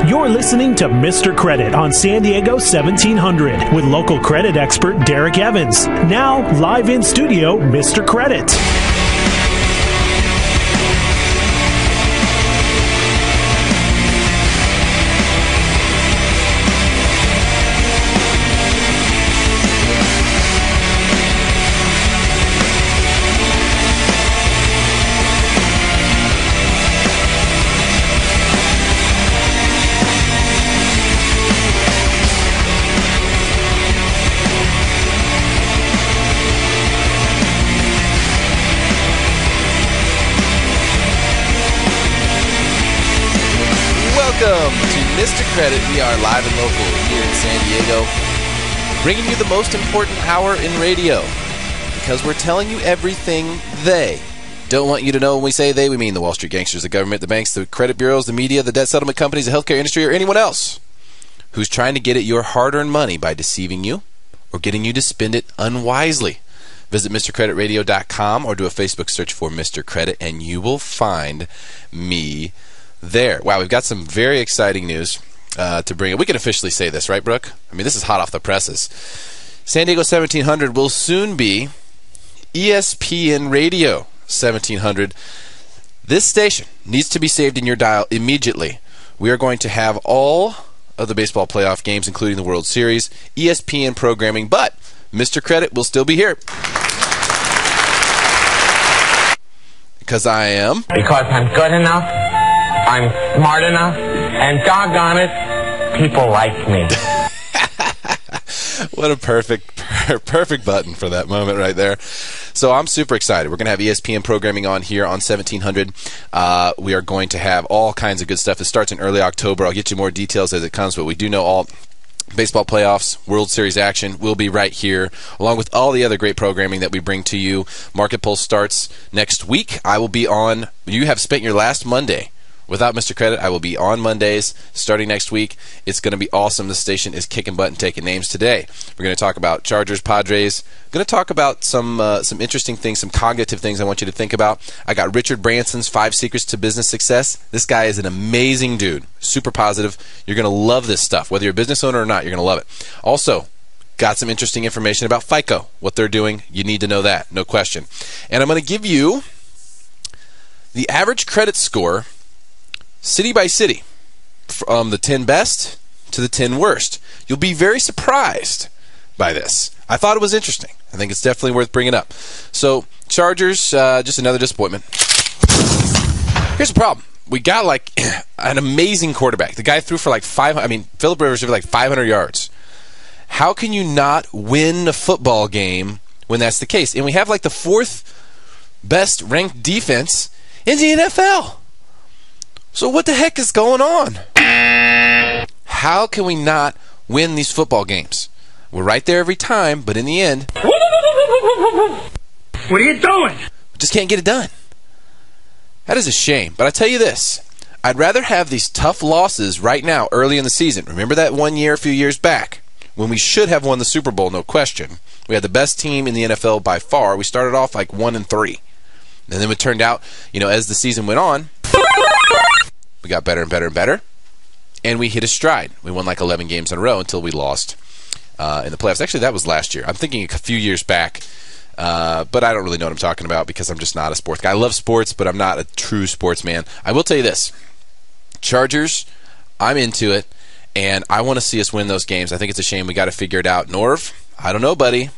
You're listening to Mr. Credit on San Diego 1700 with local credit expert Derek Evans. Now, live in studio, Mr. Credit. Welcome to Mr. Credit. We are live and local here in San Diego, bringing you the most important hour in radio, because we're telling you everything they don't want you to know. When we say they, we mean the Wall Street gangsters, the government, the banks, the credit bureaus, the media, the debt settlement companies, the healthcare industry, or anyone else who's trying to get at your hard-earned money by deceiving you or getting you to spend it unwisely. Visit MrCreditRadio.com or do a Facebook search for Mr. Credit, and you will find me there. Wow, we've got some very exciting news to bring. We can officially say this, right, Brooke? I mean, this is hot off the presses. San Diego 1700 will soon be ESPN Radio 1700. This station needs to be saved in your dial immediately. We are going to have all of the baseball playoff games, including the World Series, ESPN programming, but Mr. Credit will still be here. Because I am. Because I'm good enough, I'm smart enough, and doggone it, people like me. What a perfect button for that moment right there. So I'm super excited. We're going to have ESPN programming on here on 1700. We are going to have all kinds of good stuff. It starts in early October. I'll get you more details as it comes, but we do know all baseball playoffs, World Series action will be right here, along with all the other great programming that we bring to you. Market Pulse starts next week. I will be on. You have spent your last Monday without Mr. Credit. I will be on Mondays starting next week. It's going to be awesome. The station is kicking butt and taking names today. We're going to talk about Chargers, Padres. Going to talk about some interesting things, some cognitive things I want you to think about. I got Richard Branson's 5 Secrets to Business Success. This guy is an amazing dude. Super positive. You're going to love this stuff. Whether you're a business owner or not, you're going to love it. Also, got some interesting information about FICO, what they're doing. You need to know that, no question. And I'm going to give you the average credit score city by city, from the 10 best to the 10 worst. You'll be very surprised by this. I thought it was interesting. I think it's definitely worth bringing up. So, Chargers, just another disappointment. Here's the problem. We got like an amazing quarterback. The guy threw for like Phillip Rivers threw for like 500 yards. How can you not win a football game when that's the case? And we have like the 4th best ranked defense in the NFL. So what the heck is going on? How can we not win these football games? We're right there every time, but in the end, what are you doing? We just can't get it done. That is a shame. But I tell you this, I'd rather have these tough losses right now, early in the season. Remember that one year, a few years back, when we should have won the Super Bowl, no question. We had the best team in the NFL by far. We started off like 1-3. And then it turned out, as the season went on, we got better and better and better, and we hit a stride. We won like 11 games in a row until we lost in the playoffs. Actually, that was last year. I'm thinking a few years back, but I don't really know what I'm talking about because I'm just not a sports guy. I love sports, but I'm not a true sports man. I will tell you this. Chargers, I'm into it, and I want to see us win those games. I think it's a shame we got to figure it out. Norv, I don't know, buddy.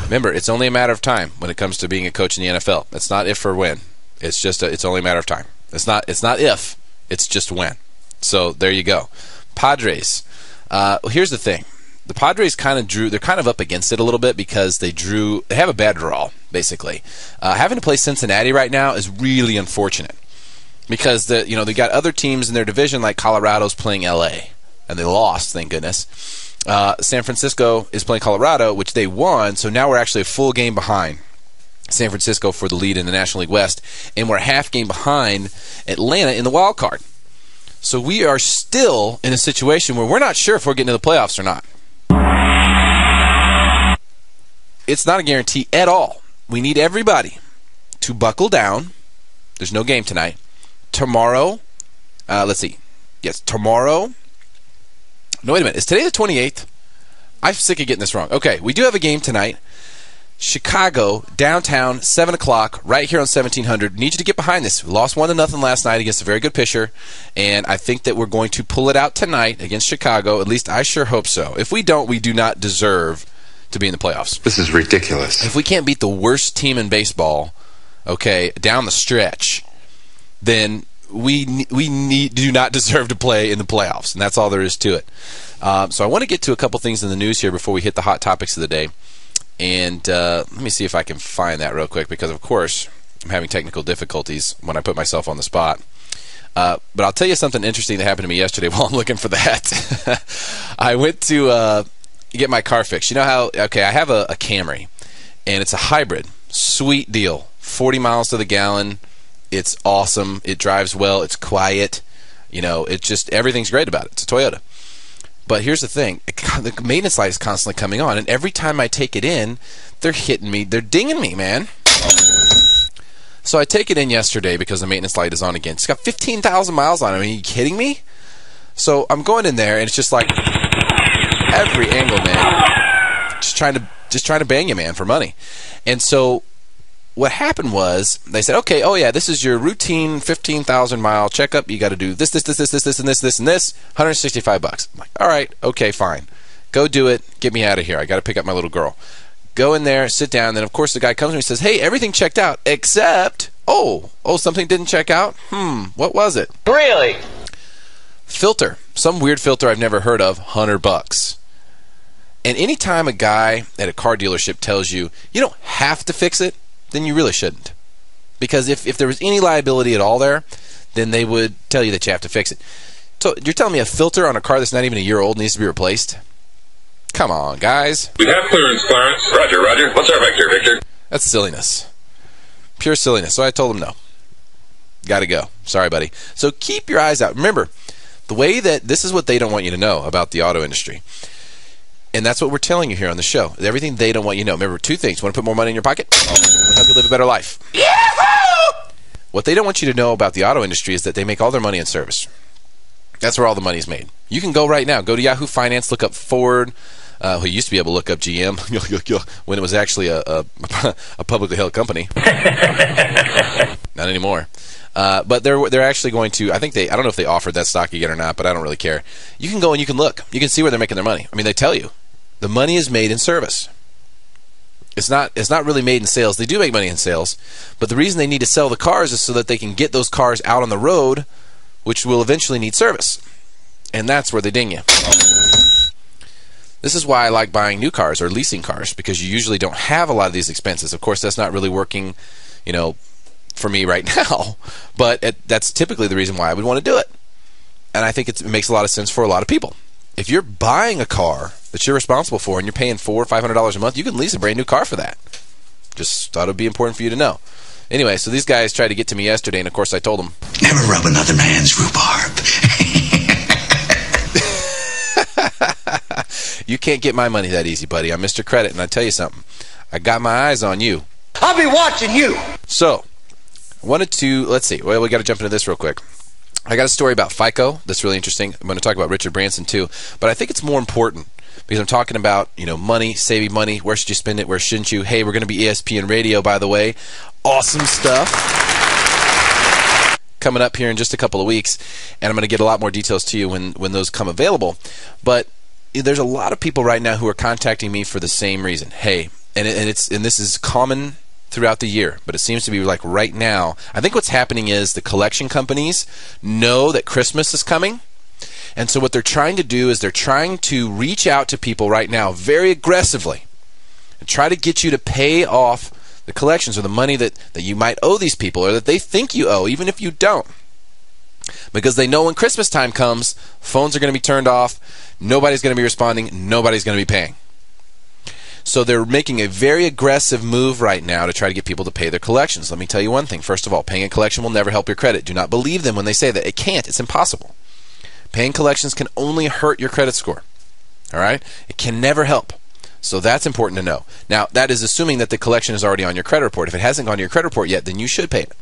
Remember, it's only a matter of time when it comes to being a coach in the NFL. It's not if or when. It's just it's only a matter of time. It's not if, it's just when. So there you go. Padres. Here's the thing. The Padres they're kind of up against it a little bit because they have a bad draw, basically. Having to play Cincinnati right now is really unfortunate because they got other teams in their division like Colorado's playing LA, and they lost, thank goodness. San Francisco is playing Colorado, which they won, so now we're actually a full game behind San Francisco for the lead in the National League West, and we're a half game behind Atlanta in the wild card. So we are still in a situation where we're not sure if we're getting to the playoffs or not. It's not a guarantee at all. We need everybody to buckle down. There's no game tonight. Tomorrow, let's see. Yes, tomorrow. No, wait a minute. Is today the 28th? I'm sick of getting this wrong. Okay, we do have a game tonight. Chicago, downtown, 7 o'clock, right here on 1700. Need you to get behind this. We lost 1-0 last night against a very good pitcher, and I think that we're going to pull it out tonight against Chicago. At least I sure hope so. If we don't, we do not deserve to be in the playoffs. This is ridiculous. If we can't beat the worst team in baseball, okay, down the stretch, then we do not deserve to play in the playoffs, and that's all there is to it. So I want to get to a couple things in the news here before we hit the hot topics of the day. And let me see if I can find that real quick, because, of course, I'm having technical difficulties when I put myself on the spot. But I'll tell you something interesting that happened to me yesterday while I'm looking for that. I went to get my car fixed. You know how, okay, I have a Camry, and it's a hybrid. Sweet deal. 40 miles to the gallon. It's awesome. It drives well. It's quiet. You know, it's just, everything's great about it. It's a Toyota. But here's the thing. The maintenance light is constantly coming on, and every time I take it in, they're hitting me. They're dinging me, man. So I take it in yesterday because the maintenance light is on again. It's got 15,000 miles on it. I mean, are you kidding me? So I'm going in there, and it's just like every angle, man. Just trying to bang you, man, for money. And so what happened was they said, okay, oh yeah, this is your routine 15,000 mile checkup. You got to do this, and this, $165. I'm like, all right, okay, fine. Go do it. Get me out of here. I got to pick up my little girl. Go in there, sit down. Then, of course, the guy comes to me and says, hey, everything checked out except, oh, something didn't check out? What was it? Really? Filter. Some weird filter I've never heard of, $100. And anytime a guy at a car dealership tells you, you don't have to fix it, then you really shouldn't. Because if there was any liability at all there, then they would tell you that you have to fix it. So you're telling me a filter on a car that's not even a year old needs to be replaced? Come on, guys. We have clearance, Clarence. Roger, roger. What's our vector, Victor? That's silliness. Pure silliness. So I told him no. Gotta go. Sorry, buddy. So keep your eyes out. Remember, the way that this is what they don't want you to know about the auto industry. And that's what we're telling you here on the show. Everything they don't want you to know. Remember, two things. Want to put more money in your pocket? Want to help you live a better life. Yahoo! What they don't want you to know about the auto industry is that they make all their money in service. That's where all the money is made. You can go right now. Go to Yahoo Finance, look up Ford. Who used to be able to look up GM when it was actually a publicly held company. Not anymore. But they're actually going to, I don't know if they offered that stock again or not, but I don't really care. You can go and you can look. You can see where they're making their money. I mean, they tell you. The money is made in service. It's not really made in sales. They do make money in sales, but the reason they need to sell the cars is so that they can get those cars out on the road, which will eventually need service. And that's where they ding you. This is why I like buying new cars or leasing cars, because you usually don't have a lot of these expenses. Of course, that's not really working, for me right now, but that's typically the reason why I would want to do it. And I think it makes a lot of sense for a lot of people. If you're buying a car that you're responsible for and you're paying $400 or $500 a month, you can lease a brand new car for that. Just thought it would be important for you to know. Anyway, so these guys tried to get to me yesterday, and of course I told them, never rub another man's rhubarb. You can't get my money that easy, buddy. I'm Mr. Credit, and I tell you something. I got my eyes on you. I'll be watching you. So, I wanted to, let's see. Well, we got to jump into this real quick. I got a story about FICO that's really interesting. I'm going to talk about Richard Branson too, but I think it's more important because I'm talking about, money, saving money. Where should you spend it? Where shouldn't you? Hey, we're going to be ESPN Radio, by the way. Awesome stuff coming up here in just a couple of weeks, and I'm going to get a lot more details to you when those come available. But there's a lot of people right now who are contacting me for the same reason. Hey, and this is common throughout the year, but it seems to be like right now. I think what's happening is the collection companies know that Christmas is coming, and so what they're trying to do is they're trying to reach out to people right now very aggressively and try to get you to pay off the collections or the money that you might owe these people or that they think you owe, even if you don't. Because they know when Christmas time comes, phones are going to be turned off, nobody's going to be responding, nobody's going to be paying. So they're making a very aggressive move right now to try to get people to pay their collections. Let me tell you one thing. First of all, paying a collection will never help your credit. Do not believe them when they say that. It can't. It's impossible. Paying collections can only hurt your credit score. All right? It can never help. So that's important to know. Now, that is assuming that the collection is already on your credit report. If it hasn't gone to your credit report yet, then you should pay it.